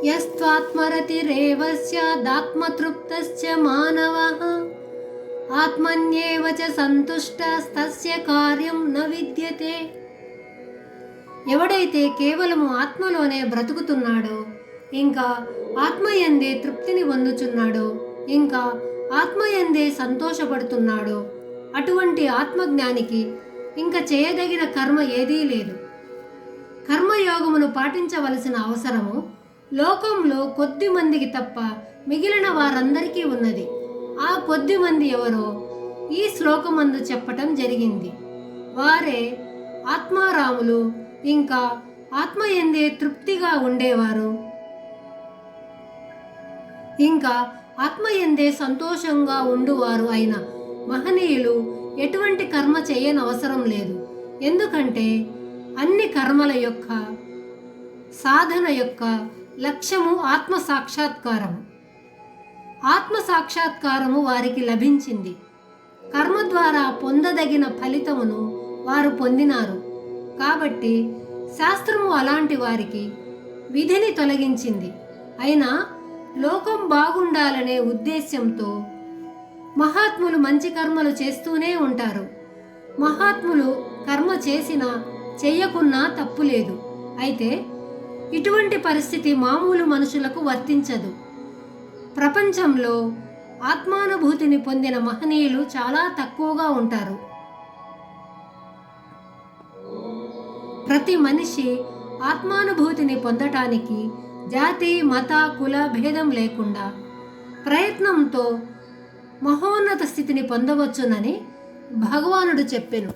యస్త్వాత్మరతిరేవ స్యాదాత్మతృప్తశ్చ మానవః ఆత్మన్యేవ చ సంతుష్టస్తస్య కార్యం న విద్యతే. ఎవడైతే కేవలము ఆత్మలోనే బ్రతుకుతున్నాడో, ఇంకా ఆత్మయందే తృప్తిని పొందుచున్నాడో, ఇంకా ఆత్మయందే సంతోషపడుతున్నాడో, అటువంటి ఆత్మజ్ఞానికి ఇంకా చేయదగిన కర్మ ఏదీ లేదు. కర్మయోగమును పాటించవలసిన అవసరము లోకంలో కొద్ది మందికి తప్ప మిగిలిన వారందరికీ ఉన్నది. ఆ కొద్ది మంది ఎవరో ఈ శ్లోకమందు చెప్పటం జరిగింది. వారే ఆత్మారాములు, ఇంకా ఆత్మయందే తృప్తిగా ఉండేవారు, ఇంకా ఆత్మయందే సంతోషంగా ఉండువారు అయిన మహనీయులు ఎటువంటి కర్మ చేయనవసరం లేదు. ఎందుకంటే అన్ని కర్మల యొక్క సాధన యొక్క లక్ష్యము ఆత్మ సాక్షాత్కారము. ఆత్మ సాక్షాత్కారము వారికి లభించింది. కర్మ ద్వారా పొందదగిన ఫలితమును వారు పొందినారు. కాబట్టి శాస్త్రము అలాంటి వారికి విధిని తొలగించింది. అయినా లోకం బాగుండాలనే ఉద్దేశ్యంతో మహాత్ములు మంచి కర్మలు చేస్తూనే ఉంటారు. మహాత్ములు కర్మ చేసినా చెయ్యకున్నా తప్పు లేదు. అయితే ఇటువంటి పరిస్థితి మామూలు మనుషులకు వర్తించదు. ప్రపంచంలో ఆత్మానుభూతిని పొందిన మహనీయులు చాలా తక్కువగా ఉంటారు. ప్రతి మనిషి ఆత్మానుభూతిని పొందటానికి జాతి, మత, కుల భేదం లేకుండా ప్రయత్నంతో మహోన్నత స్థితిని పొందవచ్చునని భగవానుడు చెప్పెను.